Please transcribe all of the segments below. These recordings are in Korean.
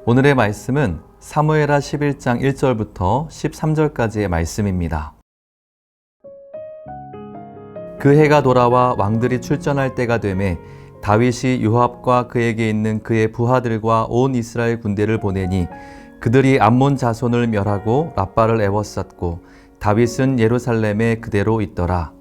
오늘의 말씀은 사무엘하 11장 1절부터 13절까지의 말씀입니다. 그 해가 돌아와 왕들이 출전할 때가 되매 다윗이 요압과 그에게 있는 그의 부하들과 온 이스라엘 군대를 보내니 그들이 암몬 자손을 멸하고 라빠를 에워쌌고 다윗은 예루살렘에 그대로 있더라.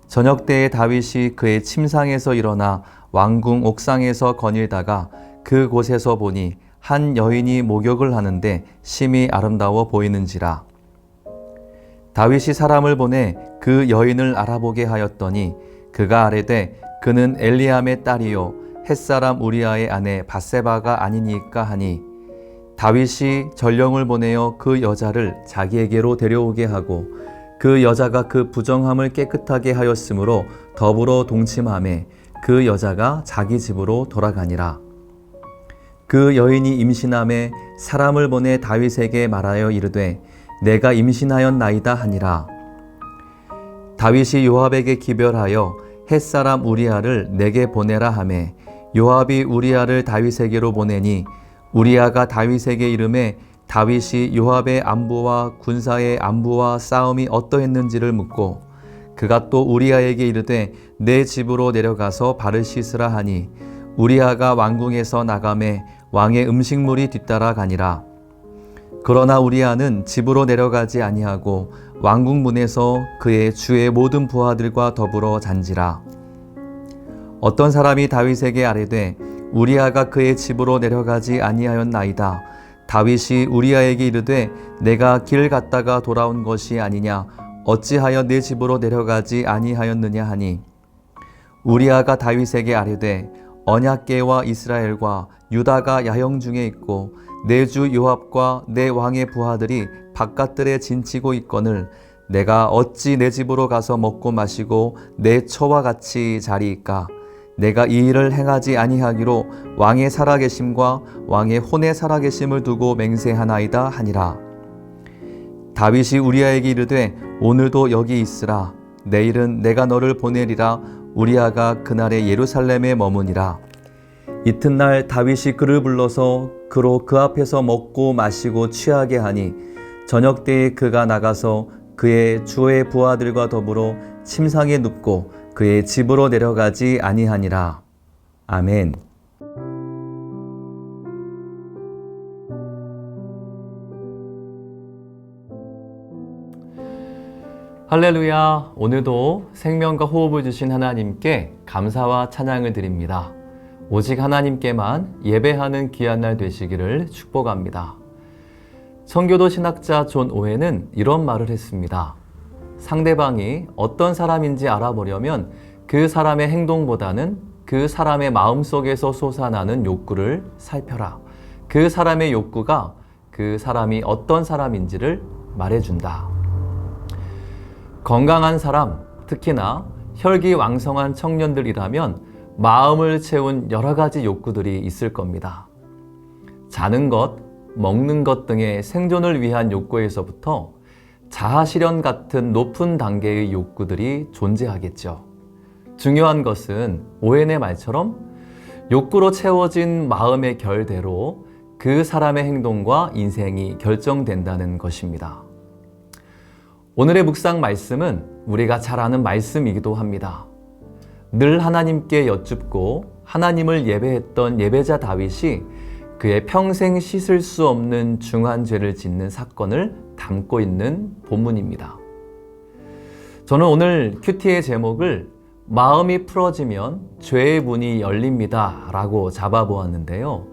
저녁 때에 다윗이 그의 침상에서 일어나 왕궁 옥상에서 거닐다가 그곳에서 보니 한 여인이 목욕을 하는데 심히 아름다워 보이는지라. 다윗이 사람을 보내 그 여인을 알아보게 하였더니 그가 아뢰되 그는 엘리암의 딸이요 햇사람 우리아의 아내 밧세바가 아니니까 하니 다윗이 전령을 보내어 그 여자를 자기에게로 데려오게 하고 그 여자가 그 부정함을 깨끗하게 하였으므로 더불어 동침하매 그 여자가 자기 집으로 돌아가니라. 그 여인이 임신함에 사람을 보내 다윗에게 말하여 이르되 내가 임신하였나이다 하니라. 다윗이 요압에게 기별하여 햇사람 우리아를 내게 보내라 하매 요압이 우리아를 다윗에게로 보내니 우리아가 다윗에게 이르매 다윗이 요압의 안부와 군사의 안부와 싸움이 어떠했는지를 묻고 그가 또 우리아에게 이르되 내 집으로 내려가서 발을 씻으라 하니 우리아가 왕궁에서 나가매 왕의 음식물이 뒤따라 가니라. 그러나 우리아는 집으로 내려가지 아니하고 왕궁 문에서 그의 주의 모든 부하들과 더불어 잔지라. 어떤 사람이 다윗에게 아뢰되 우리아가 그의 집으로 내려가지 아니하였나이다. 다윗이 우리아에게 이르되 내가 길 갔다가 돌아온 것이 아니냐 어찌하여 내 집으로 내려가지 아니하였느냐 하니 우리아가 다윗에게 아뢰되 언약궤와 이스라엘과 유다가 야영 중에 있고 내 주 요압과 내 왕의 부하들이 바깥들에 진치고 있거늘 내가 어찌 내 집으로 가서 먹고 마시고 내 처와 같이 자리이까. 내가 이 일을 행하지 아니하기로 왕의 살아계심과 왕의 혼의 살아계심을 두고 맹세하나이다 하니라. 다윗이 우리아에게 이르되 오늘도 여기 있으라. 내일은 내가 너를 보내리라. 우리아가 그날에 예루살렘에 머무니라. 이튿날 다윗이 그를 불러서 그로 그 앞에서 먹고 마시고 취하게 하니 저녁 때에 그가 나가서 그의 주의 부하들과 더불어 침상에 눕고 그의 집으로 내려가지 아니하니라. 아멘. 할렐루야. 오늘도 생명과 호흡을 주신 하나님께 감사와 찬양을 드립니다. 오직 하나님께만 예배하는 귀한 날 되시기를 축복합니다. 청교도 신학자 존 오웬은 이런 말을 했습니다. 상대방이 어떤 사람인지 알아보려면 그 사람의 행동보다는 그 사람의 마음속에서 솟아나는 욕구를 살펴라. 그 사람의 욕구가 그 사람이 어떤 사람인지를 말해준다. 건강한 사람, 특히나 혈기왕성한 청년들이라면 마음을 채운 여러 가지 욕구들이 있을 겁니다. 자는 것, 먹는 것 등의 생존을 위한 욕구에서부터 자아실현 같은 높은 단계의 욕구들이 존재하겠죠. 중요한 것은 오웬의 말처럼 욕구로 채워진 마음의 결대로 그 사람의 행동과 인생이 결정된다는 것입니다. 오늘의 묵상 말씀은 우리가 잘 아는 말씀이기도 합니다. 늘 하나님께 여쭙고 하나님을 예배했던 예배자 다윗이 그의 평생 씻을 수 없는 중한 죄를 짓는 사건을 담고 있는 본문입니다. 저는 오늘 큐티의 제목을 마음이 풀어지면 죄의 문이 열립니다 라고 잡아보았는데요.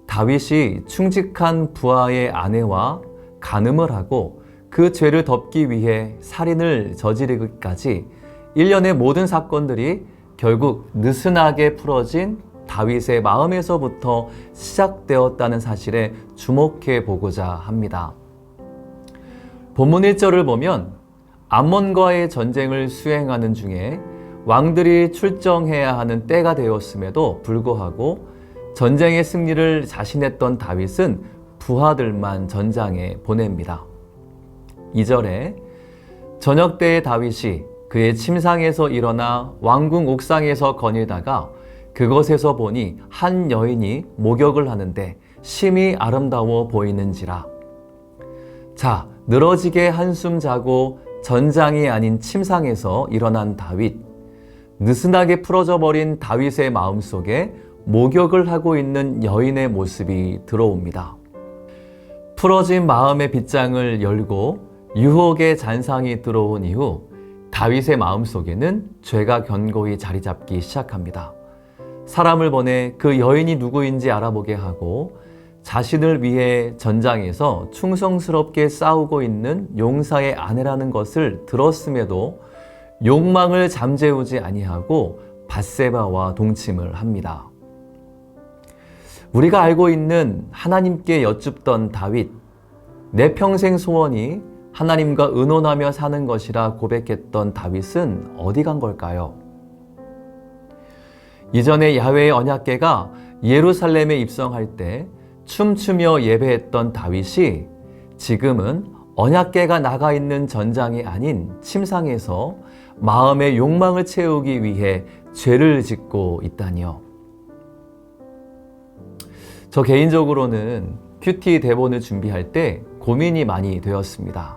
다윗이 충직한 부하의 아내와 간음을 하고 그 죄를 덮기 위해 살인을 저지르기까지 일련의 모든 사건들이 결국 느슨하게 풀어진 다윗의 마음에서부터 시작되었다는 사실에 주목해 보고자 합니다. 본문 1절을 보면 암몬과의 전쟁을 수행하는 중에 왕들이 출정해야 하는 때가 되었음에도 불구하고 전쟁의 승리를 자신했던 다윗은 부하들만 전장에 보냅니다. 2절에 저녁 때에 다윗이 그의 침상에서 일어나 왕궁 옥상에서 거닐다가 그것에서 보니 한 여인이 목욕을 하는데 심히 아름다워 보이는지라. 자, 늘어지게 한숨 자고 전장이 아닌 침상에서 일어난 다윗. 느슨하게 풀어져 버린 다윗의 마음속에 목욕을 하고 있는 여인의 모습이 들어옵니다. 풀어진 마음의 빗장을 열고 유혹의 잔상이 들어온 이후 다윗의 마음속에는 죄가 견고히 자리 잡기 시작합니다. 사람을 보내 그 여인이 누구인지 알아보게 하고 자신을 위해 전장에서 충성스럽게 싸우고 있는 용사의 아내라는 것을 들었음에도 욕망을 잠재우지 아니하고 밧세바와 동침을 합니다. 우리가 알고 있는 하나님께 여쭙던 다윗, 내 평생 소원이 하나님과 의논하며 사는 것이라 고백했던 다윗은 어디 간 걸까요? 이전에 야훼의 언약궤가 예루살렘에 입성할 때 춤추며 예배했던 다윗이 지금은 언약궤가 나가 있는 전장이 아닌 침상에서 마음의 욕망을 채우기 위해 죄를 짓고 있다니요. 저 개인적으로는 큐티 대본을 준비할 때 고민이 많이 되었습니다.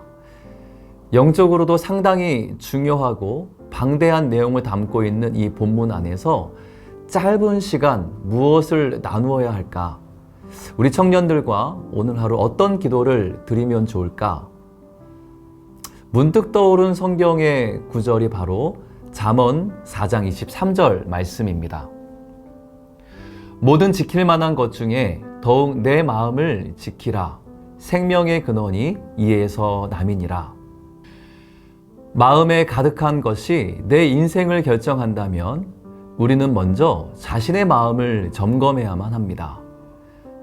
영적으로도 상당히 중요하고 방대한 내용을 담고 있는 이 본문 안에서 짧은 시간 무엇을 나누어야 할까? 우리 청년들과 오늘 하루 어떤 기도를 드리면 좋을까? 문득 떠오른 성경의 구절이 바로 잠언 4장 23절 말씀입니다. 모든 지킬 만한 것 중에 더욱 내 마음을 지키라. 생명의 근원이 이에서 남이니라. 마음에 가득한 것이 내 인생을 결정한다면 우리는 먼저 자신의 마음을 점검해야만 합니다.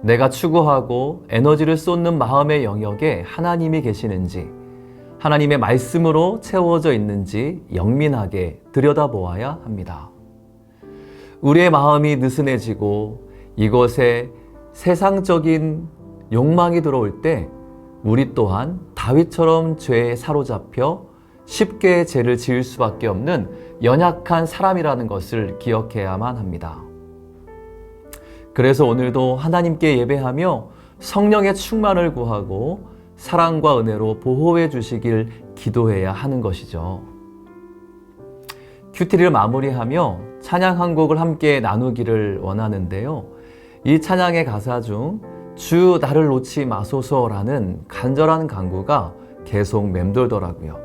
내가 추구하고 에너지를 쏟는 마음의 영역에 하나님이 계시는지, 하나님의 말씀으로 채워져 있는지 영민하게 들여다보아야 합니다. 우리의 마음이 느슨해지고 이것에 세상적인 욕망이 들어올 때 우리 또한 다윗처럼 죄에 사로잡혀 쉽게 죄를 지을 수밖에 없는 연약한 사람이라는 것을 기억해야만 합니다. 그래서 오늘도 하나님께 예배하며 성령의 충만을 구하고 사랑과 은혜로 보호해 주시길 기도해야 하는 것이죠. 큐티를 마무리하며 찬양 한 곡을 함께 나누기를 원하는데요. 이 찬양의 가사 중 주 나를 놓지 마소서라는 간절한 간구가 계속 맴돌더라고요.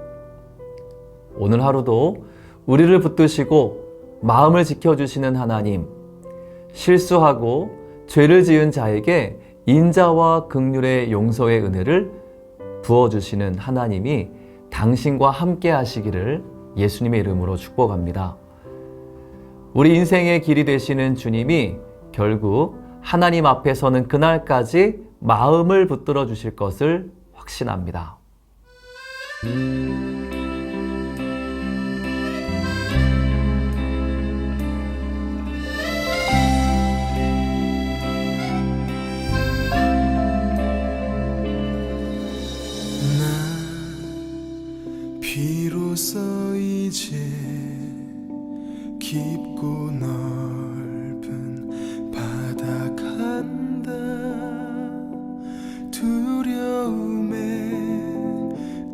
오늘 하루도 우리를 붙드시고 마음을 지켜주시는 하나님, 실수하고 죄를 지은 자에게 인자와 긍휼의 용서의 은혜를 부어주시는 하나님이 당신과 함께 하시기를 예수님의 이름으로 축복합니다. 우리 인생의 길이 되시는 주님이 결국 하나님 앞에 서는 그날까지 마음을 붙들어 주실 것을 확신합니다. 비로소 이제 깊고 넓은 바다 간다. 두려움에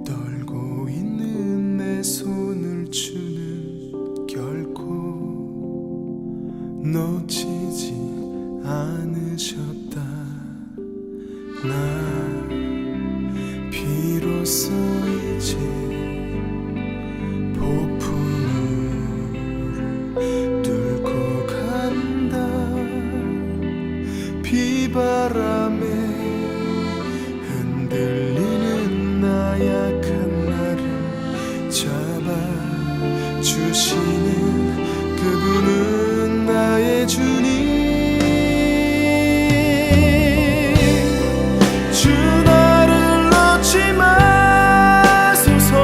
떨고 있는 내 손을 주는 결코 놓치지 않으셨다. 나 비로소 이제 폭풍우를 뚫고 간다. 비바람에 흔들리는 나약한 나를 잡아주시는 그분은 나의 주님. 주 나를 놓지 마소서.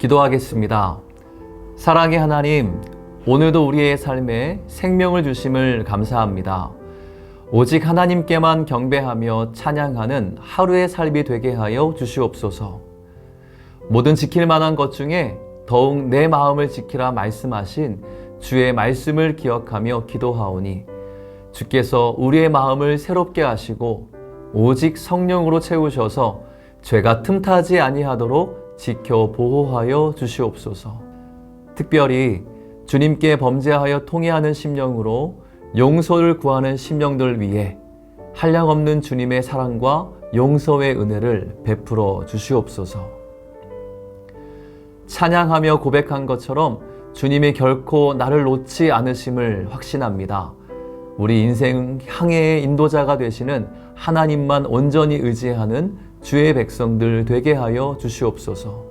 기도하겠습니다. 사랑의 하나님, 오늘도 우리의 삶에 생명을 주심을 감사합니다. 오직 하나님께만 경배하며 찬양하는 하루의 삶이 되게 하여 주시옵소서. 모든 지킬 만한 것 중에 더욱 내 마음을 지키라 말씀하신 주의 말씀을 기억하며 기도하오니 주께서 우리의 마음을 새롭게 하시고 오직 성령으로 채우셔서 죄가 틈타지 아니하도록 지켜 보호하여 주시옵소서. 특별히 주님께 범죄하여 통회하는 심령으로 용서를 구하는 심령들 위해 한량없는 주님의 사랑과 용서의 은혜를 베풀어 주시옵소서. 찬양하며 고백한 것처럼 주님이 결코 나를 놓지 않으심을 확신합니다. 우리 인생 항해의 인도자가 되시는 하나님만 온전히 의지하는 주의 백성들 되게 하여 주시옵소서.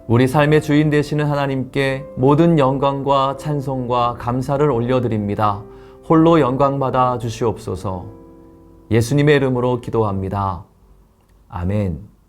우리 삶의 주인 되시는 하나님께 모든 영광과 찬송과 감사를 올려드립니다. 홀로 영광받아 주시옵소서. 예수님의 이름으로 기도합니다. 아멘.